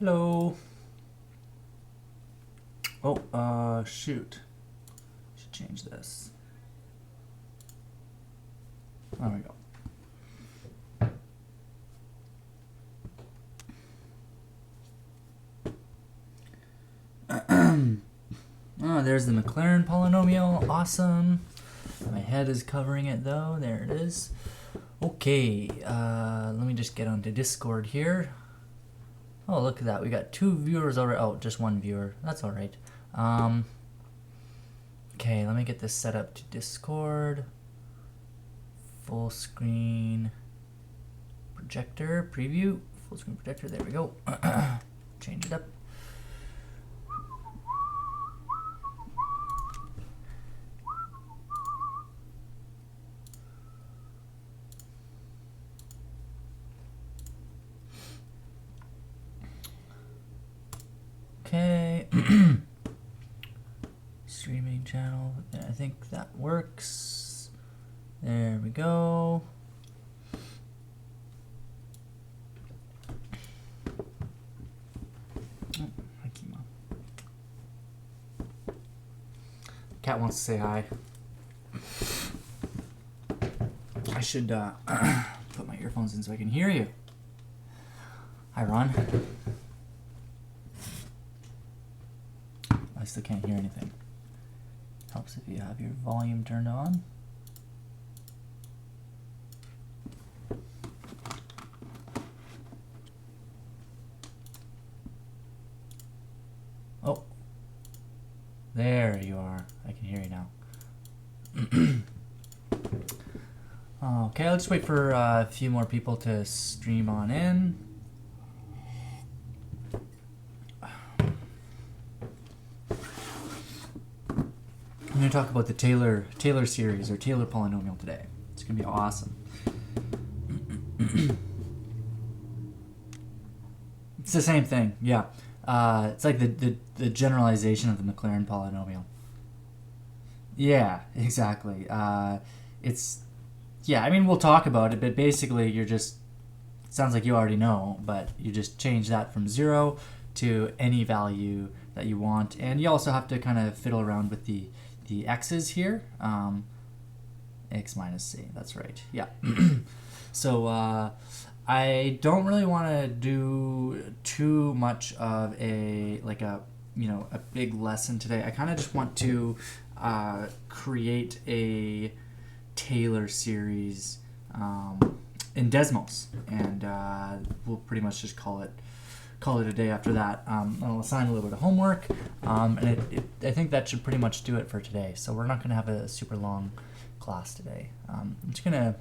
Hello. Oh, shoot. Should change this. There we go. Oh, there's the Maclaurin polynomial. Awesome. My head is covering it though. There it is. Okay, let me just get onto Discord here. Oh, look at that. We got 2 viewers already. Oh, just 1 viewer. That's all right. Okay, let me get this set up to Discord. Full screen projector preview. Full screen projector. There we go. Change it up. Okay. Streaming channel. I think that works. There we go. Oh, hi, Kima. Cat wants to say hi. I should put my earphones in so I can hear you. Hi, Ron. I still can't hear anything. Helps if you have your volume turned on. Oh, there you are. I can hear you now. Okay, I'll just wait for a few more people to stream on in. I'm going to talk about the Taylor series or Taylor polynomial today. It's going to be awesome. It's the same thing, yeah. It's like the generalization of the Maclaurin polynomial. Yeah, exactly. Yeah, I mean, we'll talk about it, but basically you're just, it sounds like you already know, but you just change that from 0 to any value that you want. And you also have to kind of fiddle around with the x's here. X minus c, that's right, yeah. So I don't really want to do too much of a big lesson today. I kind of just want to create a Taylor series in Desmos, and we'll pretty much just call it a day after that. I'll assign a little bit of homework, and I think that should pretty much do it for today. So we're not going to have a super long class today. I'm just going to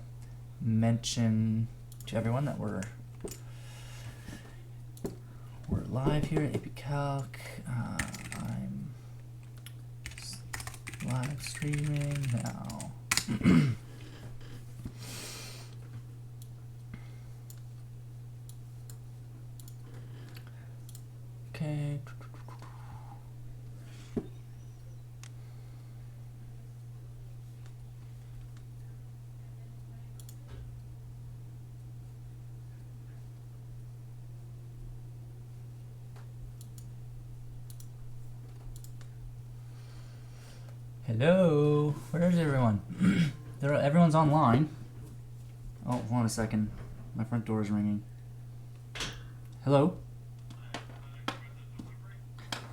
mention to everyone that we're live here at AP Calc. I'm live streaming now. Okay. Hello, where's everyone? Everyone's online. Oh, hold on a second. My front door is ringing. Hello?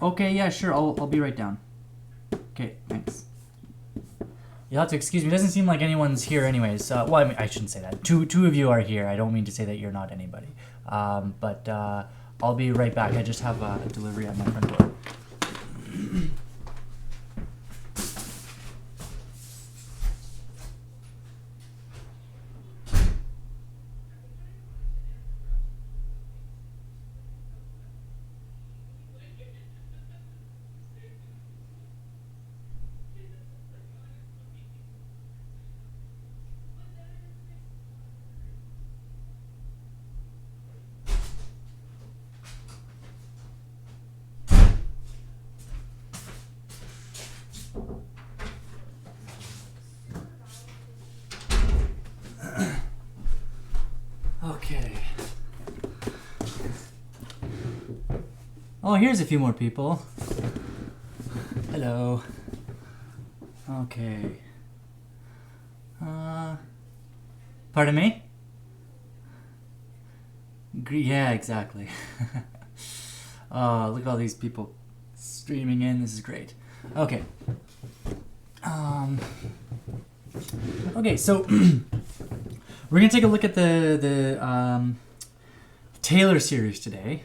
Okay, yeah, sure. I'll be right down. Okay, thanks. You'll have to excuse me. It doesn't seem like anyone's here anyways. Well, I mean, I shouldn't say that. Two of you are here. I don't mean to say that you're not anybody. But I'll be right back. I just have a delivery at my front door. Oh, here's a few more people. Hello. Okay. Pardon me? Yeah, exactly. Oh, look at all these people streaming in. This is great. Okay. Okay, so we're gonna take a look at the Taylor series today.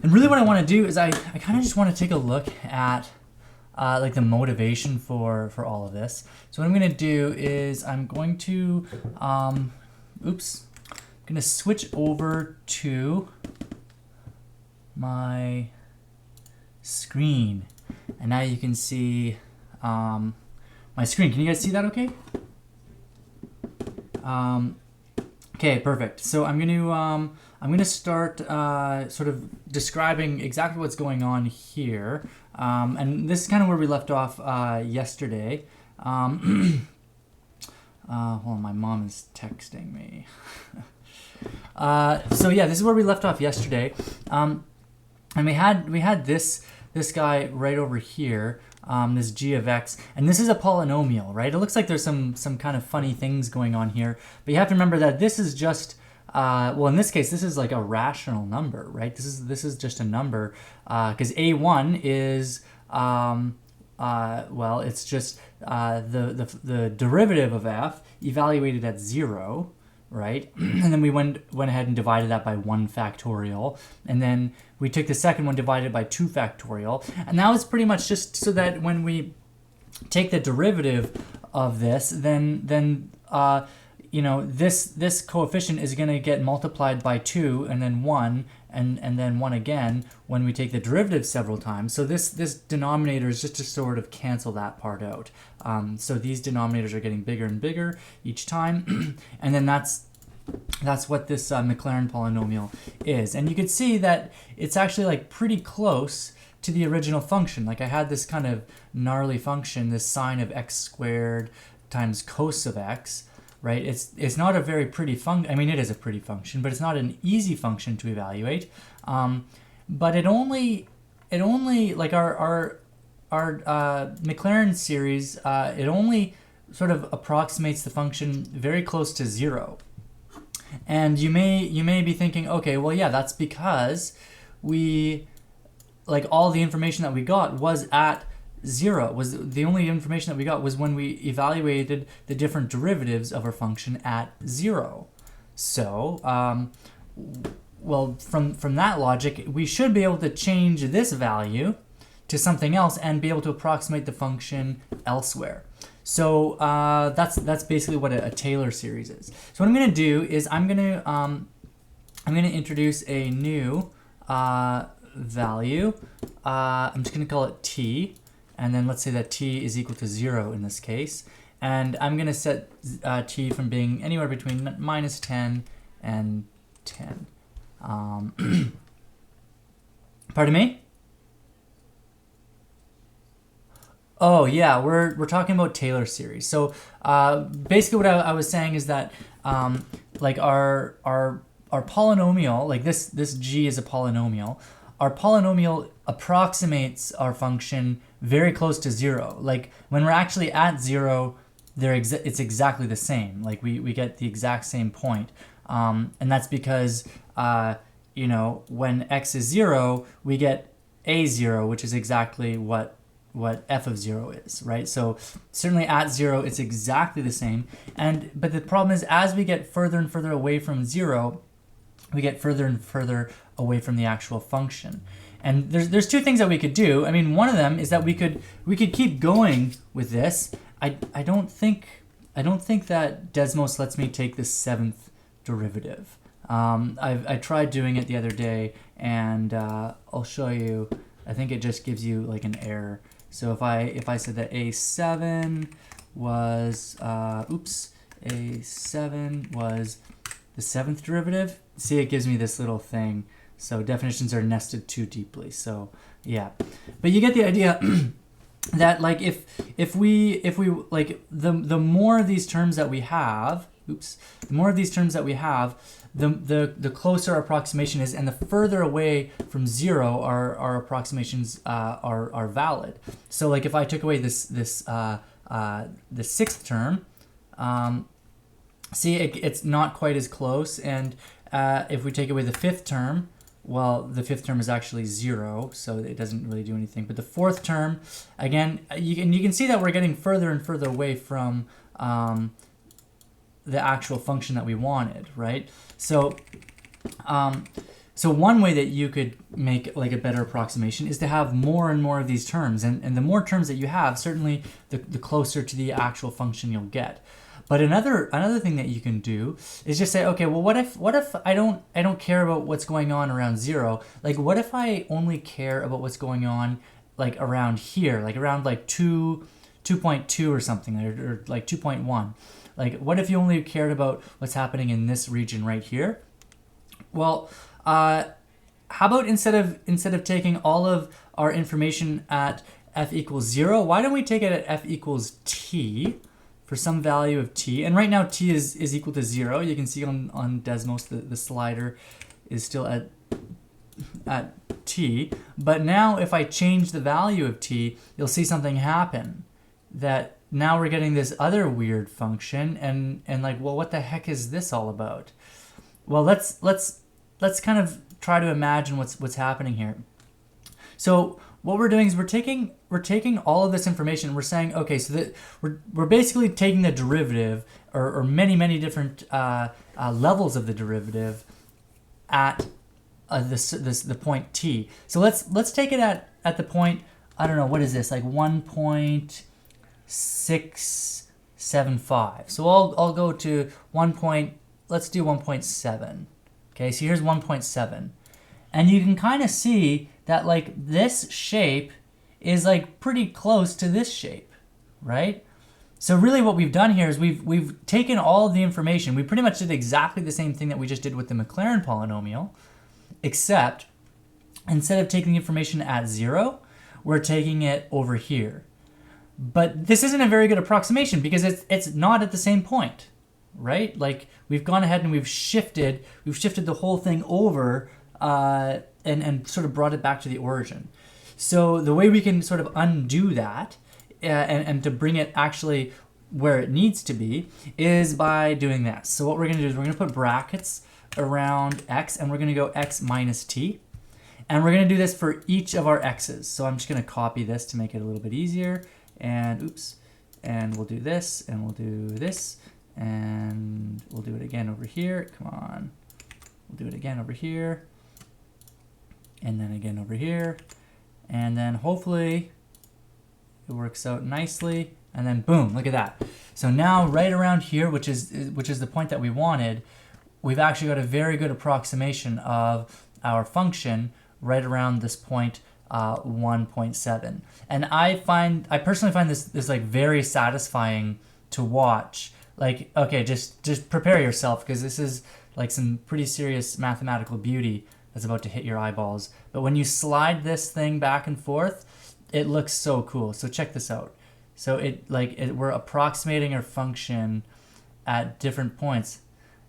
And really what I want to do is I kind of just want to take a look at like the motivation for all of this. So what I'm going to do is I'm going to I'm going to switch over to my screen, and now you can see my screen. Can you guys see that okay? Okay, perfect. So I'm going to start sort of describing exactly what's going on here. And this is kind of where we left off yesterday. Hold on, my mom is texting me. So yeah, this is where we left off yesterday. And we had this guy right over here, this g of x, and this is a polynomial, right? It looks like there's some kind of funny things going on here, but you have to remember that this is just well, in this case, this is like a rational number, right? This is just a number, because a1 is well, it's just the derivative of f evaluated at 0, right? And then we went ahead and divided that by 1 factorial, and then we took the second one, divided by 2 factorial, and that was pretty much just so that when we take the derivative of this, then you know, this coefficient is going to get multiplied by 2 and then 1 and then 1 again when we take the derivative several times. So this denominator is just to sort of cancel that part out. So these denominators are getting bigger and bigger each time, and then that's what this Maclaurin polynomial is. And you can see that it's actually like pretty close to the original function. Like I had this kind of gnarly function, this sine of x squared times cos of x. Right? It's not a very pretty function. I mean, it is a pretty function, but it's not an easy function to evaluate. But it only like our Maclaurin series, it only sort of approximates the function very close to 0. And you may be thinking, okay, well, yeah, that's because we, like, all the information that we got was at 0. Was the only information that we got was when we evaluated the different derivatives of our function at 0. So, well, from that logic, we should be able to change this value to something else and be able to approximate the function elsewhere. So that's basically what a Taylor series is. So what I'm going to do is I'm going to introduce a new value. I'm just going to call it t. And then let's say that t is equal to 0 in this case. And I'm going to set t from being anywhere between -10 and 10. Pardon me? Oh, yeah, we're talking about Taylor series. So basically what I was saying is that like our polynomial, like this g is a polynomial. Our polynomial approximates our function very close to 0. Like when we're actually at 0, it's exactly the same. Like we get the exact same point, and that's because you know, when x is 0, we get a0, which is exactly what f of 0 is, right? So certainly at 0, it's exactly the same. But the problem is, as we get further and further away from 0, we get further and further away from the actual function. And there's two things that we could do. I mean, one of them is that we could keep going with this. I don't think that Desmos lets me take the 7th derivative. I tried doing it the other day, and I'll show you. I think it just gives you like an error. So if I said that a7 was a7 was the 7th derivative, see, it gives me this little thing. So definitions are nested too deeply. So yeah, but you get the idea that like if we like the more of these terms that we have, the more of these terms that we have, the closer our approximation is, and the further away from 0 our approximations are valid. So like if I took away the sixth term, see it's not quite as close, and if we take away the fifth term, well, the fifth term is actually 0, so it doesn't really do anything. But the fourth term, again, you can see that we're getting further and further away from the actual function that we wanted, right? So, so one way that you could make like a better approximation is to have more and more of these terms, and the more terms that you have, certainly the closer to the actual function you'll get. But another thing that you can do is just say, okay, well, what if I don't care about what's going on around 0? Like, what if I only care about what's going on like around here, like around like 2.2 or something, or like 2.1? Like, what if you only cared about what's happening in this region right here? Well, how about instead of taking all of our information at f equals 0, why don't we take it at f equals t? For some value of t, and right now t is equal to 0. You can see on Desmos the slider is still at t, but now if I change the value of t, you'll see something happen, that now we're getting this other weird function, and like, well, what the heck is this all about? Well, let's kind of try to imagine what's happening here. So what we're doing is we're taking all of this information, and we're saying, okay, so that we're basically taking the derivative, or many different levels of the derivative at the point t. So let's take it at the point, I don't know, what is this, like 1.675. So I'll go to let's do 1.7. Okay, so here's 1.7, and you can kind of see that like this shape is like pretty close to this shape, right? So really what we've done here is we've taken all of the information. We pretty much did exactly the same thing that we just did with the Maclaurin polynomial, except instead of taking the information at 0, we're taking it over here. But this isn't a very good approximation because it's not at the same point, right? Like, we've gone ahead and we've shifted the whole thing over and sort of brought it back to the origin. So the way we can sort of undo that and to bring it actually where it needs to be is by doing this. So what we're going to do is we're going to put brackets around x, and we're going to go x minus t. And we're going to do this for each of our x's. So I'm just going to copy this to make it a little bit easier. And oops, and we'll do this, and we'll do this, and we'll do it again over here. Come on. We'll do it again over here. And then again over here, and then hopefully it works out nicely, and then boom, look at that. So now right around here, which is the point that we wanted, we've actually got a very good approximation of our function right around this point 1.7. And I personally find this like very satisfying to watch. Like, okay, just prepare yourself, because this is like some pretty serious mathematical beauty that's about to hit your eyeballs. But when you slide this thing back and forth, it looks so cool. So check this out. So we're approximating our function at different points.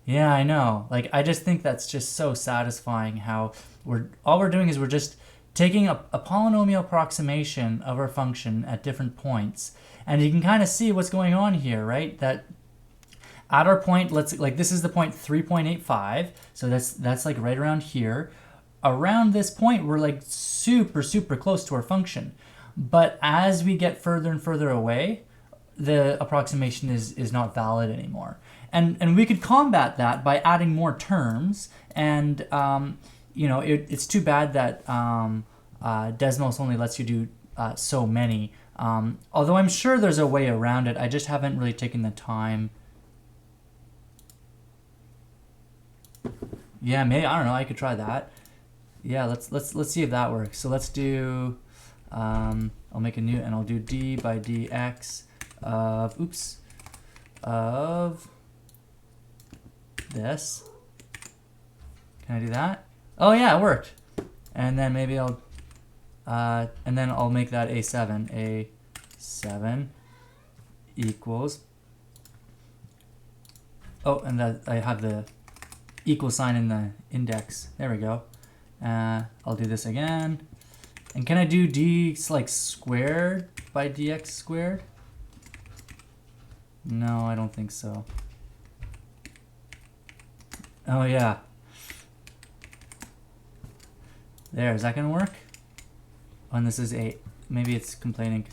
Yeah, I know. Like, I just think that's just so satisfying how all we're doing is we're just taking a polynomial approximation of our function at different points. And you can kind of see what's going on here, right? That at our point, this is the point 3.85, so that's like right around here. Around this point, we're like super close to our function. But as we get further and further away, the approximation is not valid anymore. And we could combat that by adding more terms. And it's too bad that Desmos only lets you do so many. Although I'm sure there's a way around it. I just haven't really taken the time. Yeah, maybe, I don't know, I could try that. Yeah, let's see if that works. So let's do I'll make a new, and I'll do d by dx of this. Can I do that? Oh yeah, it worked. And then maybe I'll make that a7. A7 equals Oh, and that I have the equal sign in the index. There we go. I'll do this again. And can I do d like squared by dx squared? No, I don't think so. Oh yeah. There, is that gonna work? Oh, and this is 8. Maybe it's complaining.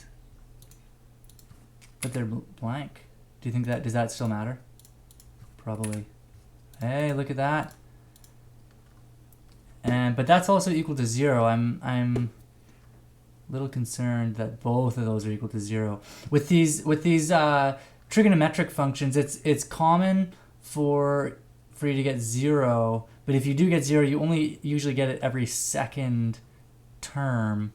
But they're blank. Do you think that, does that still matter? Probably. Hey, look at that. And but that's also equal to 0. I'm a little concerned that both of those are equal to 0. With these trigonometric functions, it's common for you to get 0, but if you do get 0, you only usually get it every second term.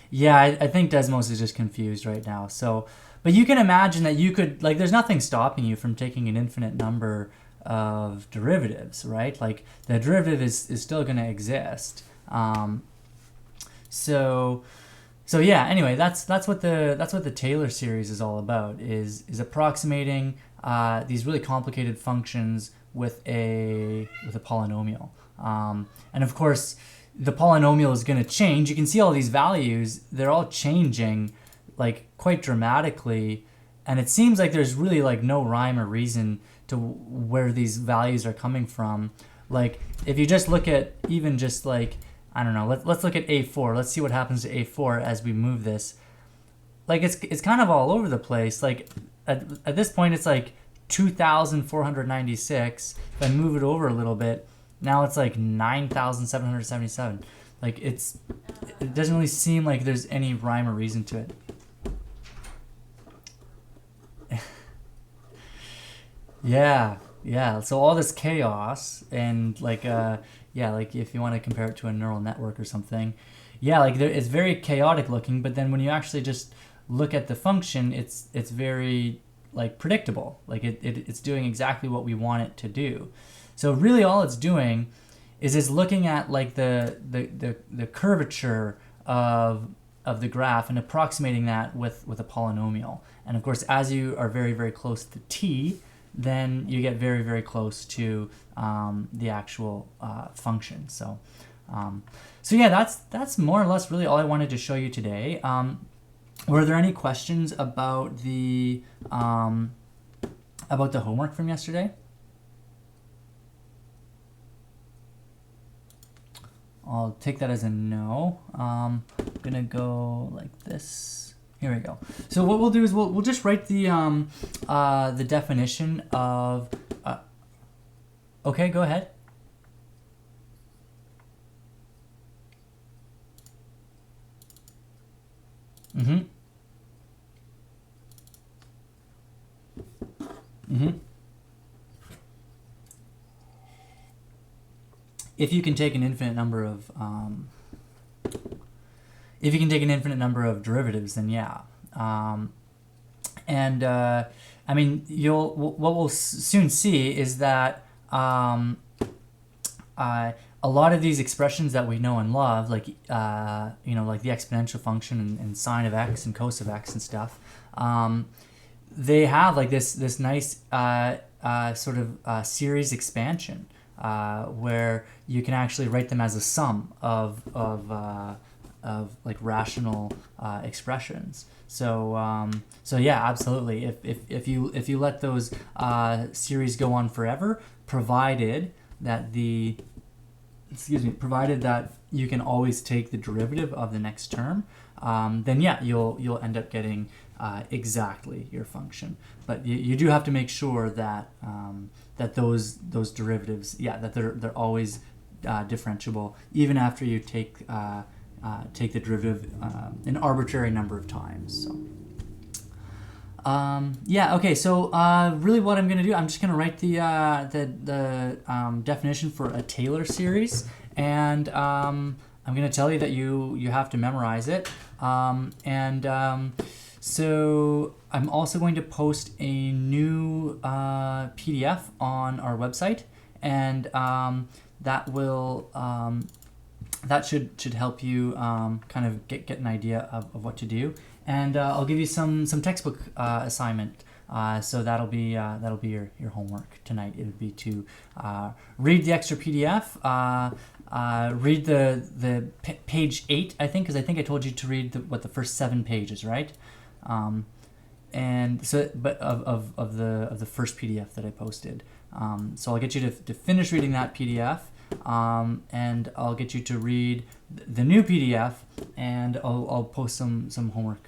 Yeah, I think Desmos is just confused right now. So, but you can imagine that you could, like, there's nothing stopping you from taking an infinite number of derivatives, right? Like, the derivative is still going to exist. So yeah. Anyway, that's what the Taylor series is all about. Is approximating these really complicated functions with a polynomial. And of course, the polynomial is going to change. You can see all these values; they're all changing, like, quite dramatically. And it seems like there's really, like, no rhyme or reason to where these values are coming from. Like, if you just look at even just, like, I don't know, let's look at A4. Let's see what happens to A4 as we move this. Like, it's kind of all over the place. Like, at this point, it's like 2,496. If I move it over a little bit, now it's like 9,777. Like, it doesn't really seem like there's any rhyme or reason to it. Yeah. So all this chaos and, like, yeah, like if you want to compare it to a neural network or something, yeah, like it's very chaotic looking. But then when you actually just look at the function, it's very, like, predictable. Like it's doing exactly what we want it to do. So really, all it's doing is it's looking at, like, the curvature of the graph and approximating that with a polynomial. And of course, as you are very, very close to t, then you get very, very close to the actual function. So yeah, that's more or less really all I wanted to show you today. Were there any questions about the homework from yesterday? I'll take that as a no. I'm gonna go like this. Here we go. So what we'll do is we'll just write the definition of. Okay, go ahead. If you can take an infinite number of derivatives, then yeah. And I mean, what we'll soon see is that a lot of these expressions that we know and love, like like the exponential function and sine of x and cos of x and stuff, they have, like, this nice sort of series expansion where you can actually write them as a sum of like rational expressions. So yeah, absolutely. If you let those series go on forever, provided that you can always take the derivative of the next term, then yeah, you'll end up getting exactly your function. But you do have to make sure that that those derivatives, yeah, that they're always differentiable, even after you take the derivative an arbitrary number of times. So yeah, okay. So really, what I'm going to do, I'm just going to write the definition for a Taylor series, and I'm going to tell you that you have to memorize it. So I'm also going to post a new PDF on our website, and that will that should help you kind of get an idea of what to do. And I'll give you some textbook assignment So that'll be your homework tonight. It would be to read the extra PDF, read the page 8, I think, because I think I told you to read the first 7 pages, right? And so, but of the first PDF that I posted. So I'll get you to finish reading that PDF, and I'll get you to read the new PDF, and I'll post some homework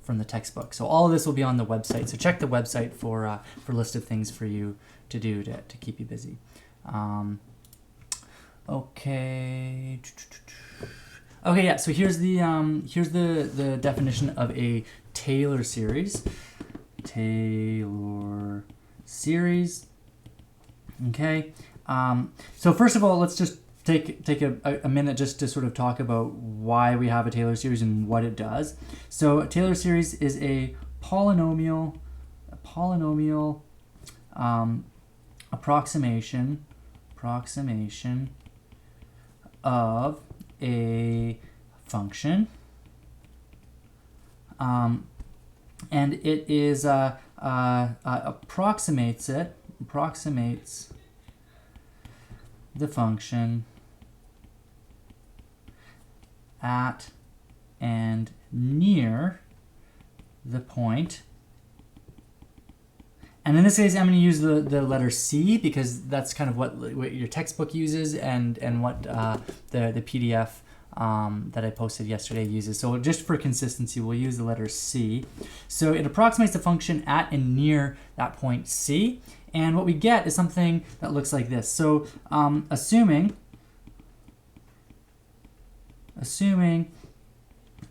from the textbook. So all of this will be on the website. So check the website for a list of things for you to do to keep you busy. Okay. Okay, yeah. So here's the definition of a Taylor series. Taylor series. Okay. So first of all, let's just take a minute just to sort of talk about why we have a Taylor series and what it does. So a Taylor series is a polynomial approximation of a function, and it is approximates the function at and near the point. And in this case, I'm going to use the letter C because that's kind of what your textbook uses and what the PDF that I posted yesterday uses. So just for consistency, we'll use the letter C. So it approximates the function at and near that point C. And what we get is something that looks like this. So assuming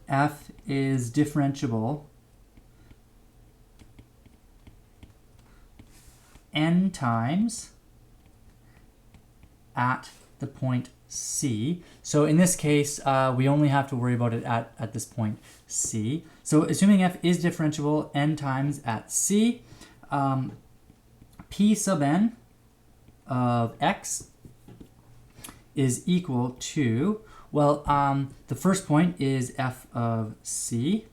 f is differentiable n times at the point C. So in this case, we only have to worry about it at this point C. So assuming f is differentiable n times at C, p sub n of x is equal to, well, the first point is f of C.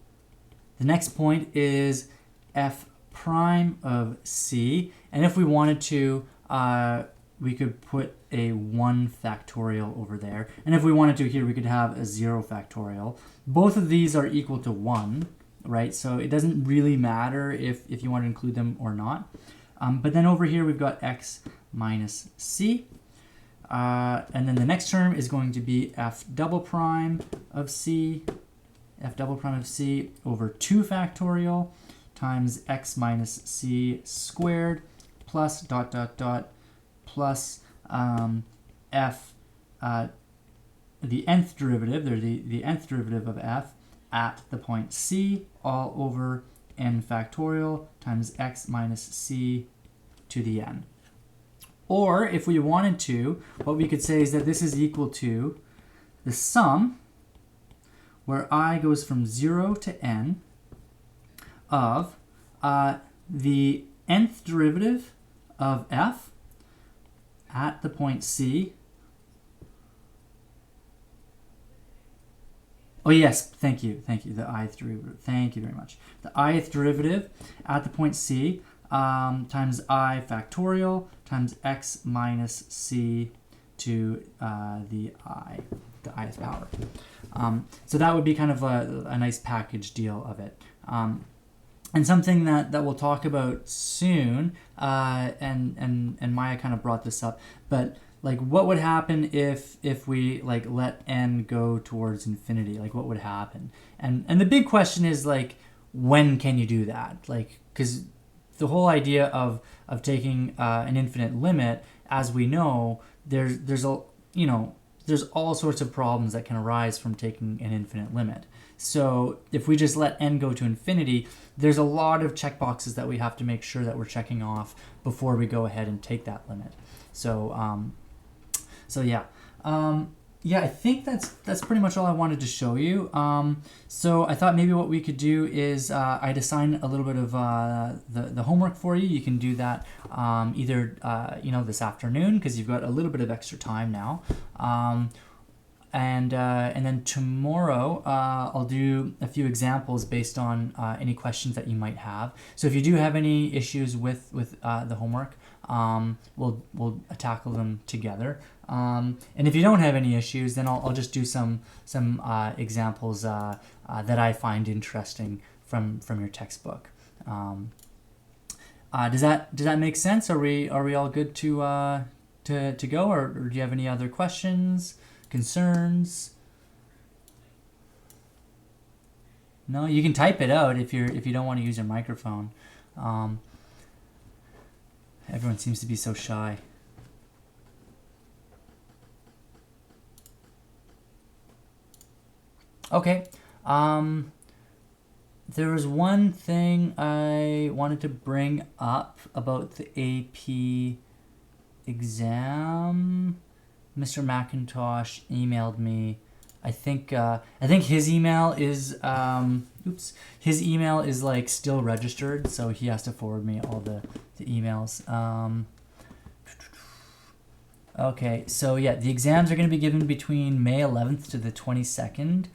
The next point is f prime of C. And if we wanted to, we could put a 1 factorial over there. And if we wanted to here, we could have a 0 factorial. Both of these are equal to 1, right? So it doesn't really matter if you want to include them or not. But then over here, we've got x minus c. And then the next term is going to be f double prime of c over 2 factorial times x minus c squared plus dot dot dot plus f the nth derivative, the nth derivative of f at the point C all over n factorial times x minus c to the n. Or if we wanted to, what we could say is that this is equal to the sum, where I goes from 0 to n, of the nth derivative of f at the point C. Oh yes, thank you, the ith derivative, thank you very much. The ith derivative at the point C times I factorial times x minus c to the ith power. So that would be kind of a nice package deal of it. And something that we'll talk about soon, and Maya kind of brought this up, but like what would happen if we like let n go towards infinity? Like what would happen? And the big question is like, when can you do that? Like, because the whole idea of taking an infinite limit, as we know, there's all sorts of problems that can arise from taking an infinite limit. So if we just let n go to infinity, there's a lot of checkboxes that we have to make sure that we're checking off before we go ahead and take that limit. So yeah, I think that's pretty much all I wanted to show you. So I thought maybe what we could do is I'd assign a little bit of the homework for you. You can do that either this afternoon, because you've got a little bit of extra time now. and then tomorrow I'll do a few examples based on any questions that you might have. So if you do have any issues with the homework, we'll tackle them together. And if you don't have any issues, then I'll just do some examples that I find interesting from your textbook. Does that make sense? Are we all good to go, or do you have any other questions, concerns? No, you can type it out if you don't want to use your microphone. Everyone seems to be so shy. Okay. There was one thing I wanted to bring up about the AP exam. Mr. McIntosh emailed me. I think his email is his email is like still registered, so he has to forward me all the emails. Okay, so yeah, the exams are going to be given between May 11th to the 22nd.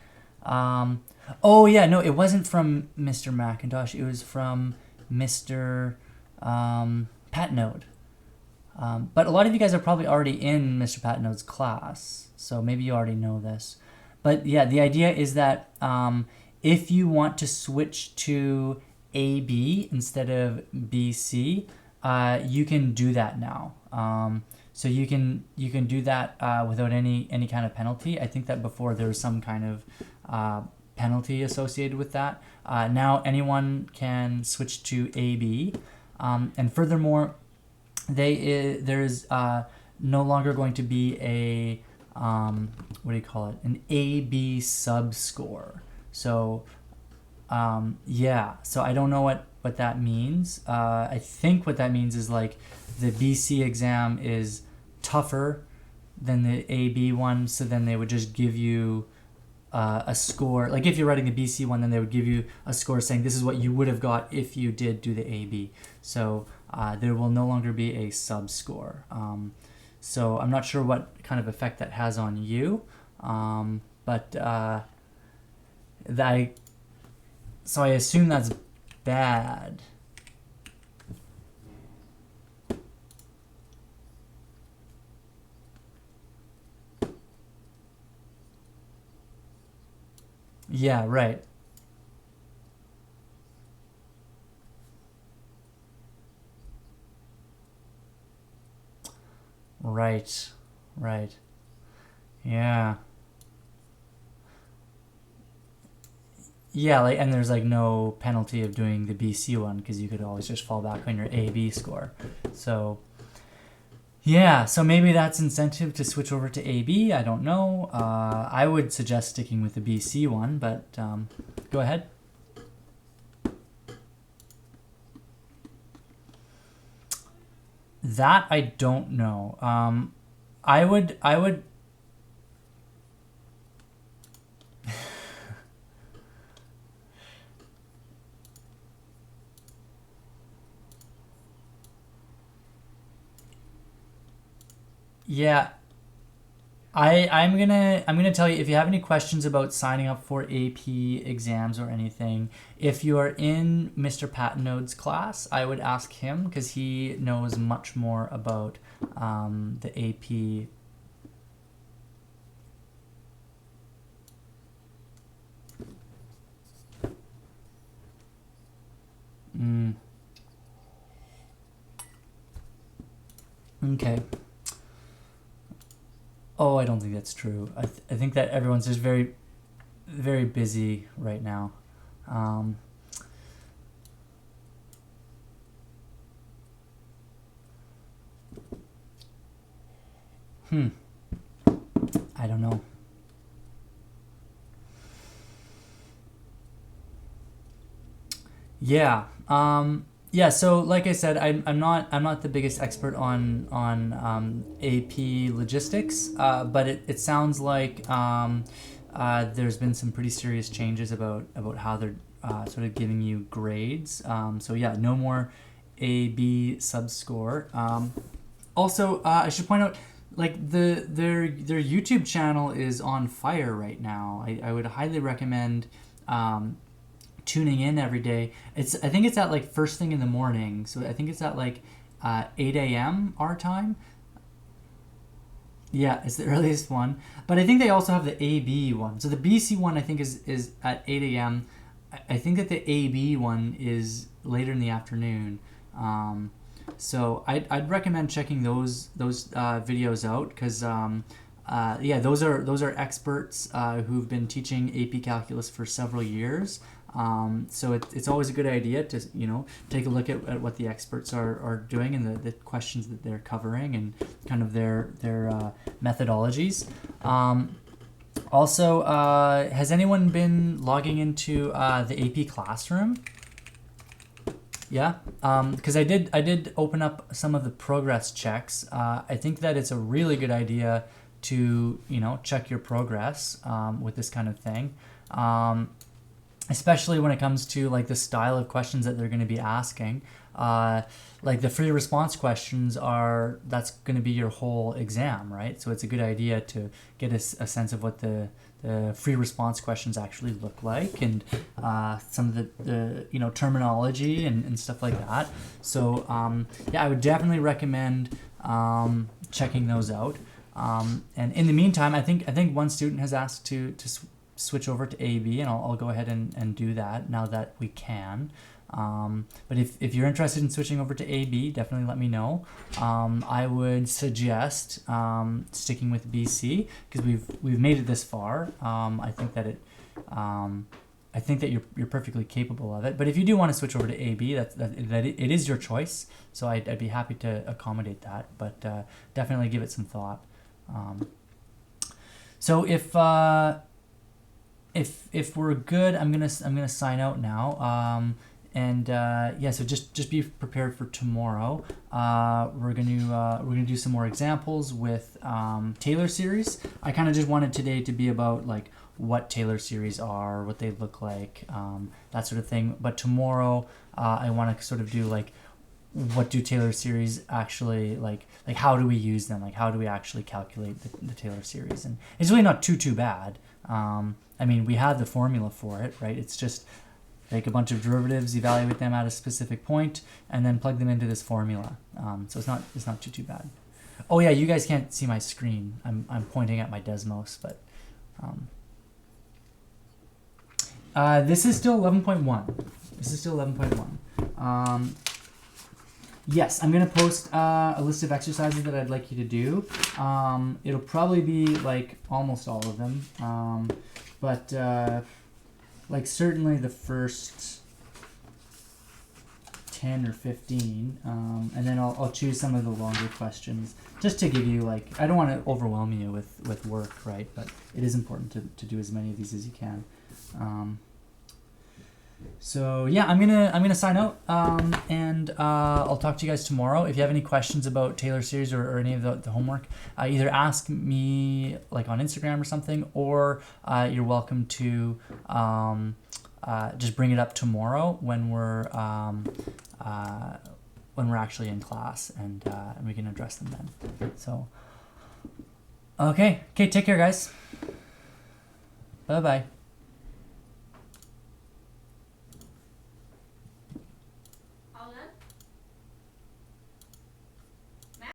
Oh yeah, no, it wasn't from Mr. McIntosh. It was from Mr. Patnode. But a lot of you guys are probably already in Mr. Patnode's class, so maybe you already know this. But yeah, the idea is that if you want to switch to AB instead of BC, you can do that now. So you can do that without any kind of penalty. I think that before there was some kind of penalty associated with that. Now anyone can switch to AB, and furthermore, there's no longer going to be a what do you call it? An AB sub score. So yeah, so I don't know what that means. I think what that means is like the BC exam is tougher than the AB one, so then they would just give you a score. Like if you're writing the BC one, then they would give you a score saying this is what you would have got if you did do the AB. So there will no longer be a sub score. So I'm not sure what kind of effect that has on you, but so I assume that's bad. Yeah, right. Right. Right. Yeah. Yeah, like, and there's like no penalty of doing the BC one because you could always just fall back on your AB score. So yeah, so maybe that's incentive to switch over to AB. I don't know. I would suggest sticking with the BC one, but go ahead. That I don't know. I would. Yeah, I'm gonna tell you if you have any questions about signing up for AP exams or anything. If you are in Mr. Patnode's class, I would ask him because he knows much more about the AP. Okay. Oh, I don't think that's true. I think that everyone's just very, very busy right now. Um, I don't know. Yeah. Yeah. So, like I said, I'm not the biggest expert on AP logistics, but it sounds like there's been some pretty serious changes about how they're sort of giving you grades. So yeah, no more AB sub score. Also, I should point out like their YouTube channel is on fire right now. I would highly recommend tuning in every day. I think it's at like first thing in the morning. So I think it's at like 8 a.m. our time. Yeah, it's the earliest one. But I think they also have the AB one. So the BC one I think is at 8 a.m. I think that the AB one is later in the afternoon. So I'd recommend checking those videos out because yeah, those are experts who've been teaching AP Calculus for several years. So it's always a good idea to take a look at what the experts are doing and the questions that they're covering and kind of their methodologies. Also, has anyone been logging into the AP Classroom? Yeah, because I did open up some of the progress checks. I think that it's a really good idea to check your progress with this kind of thing. Especially when it comes to like the style of questions that they're going to be asking. Like the free response questions that's going to be your whole exam, right? So it's a good idea to get a sense of what the free response questions actually look like and some of the terminology and stuff like that. So yeah, I would definitely recommend checking those out. And in the meantime, I think one student has asked to switch over to AB, and I'll go ahead and do that now that we can. But if you're interested in switching over to AB, definitely let me know. I would suggest sticking with BC because we've made it this far. I think that you're perfectly capable of it. But if you do want to switch over to AB, it is your choice. So I'd be happy to accommodate that. But definitely give it some thought. So if we're good, I'm gonna sign out now. Yeah, so just be prepared for tomorrow. We're gonna do some more examples with Taylor series. I kind of just wanted today to be about like what Taylor series are, what they look like, that sort of thing. But tomorrow, I want to sort of do like what do Taylor series actually like how do we use them, like how do we actually calculate the Taylor series, and it's really not too bad. I mean, we have the formula for it, right? It's just take a bunch of derivatives, evaluate them at a specific point, and then plug them into this formula. So it's not too bad. Oh yeah, you guys can't see my screen. I'm pointing at my Desmos, but this is still 11.1. This is still 11.1. Yes, I'm gonna post a list of exercises that I'd like you to do. It'll probably be like almost all of them, but like certainly the first 10 or 15, and then I'll choose some of the longer questions just to give you like, I don't want to overwhelm you with work, right? But it is important to do as many of these as you can. So yeah, I'm gonna sign out, and I'll talk to you guys tomorrow. If you have any questions about Taylor series or any of the homework, either ask me like on Instagram or something, or you're welcome to just bring it up tomorrow when we're actually in class, and we can address them then. So okay, take care, guys. Bye bye.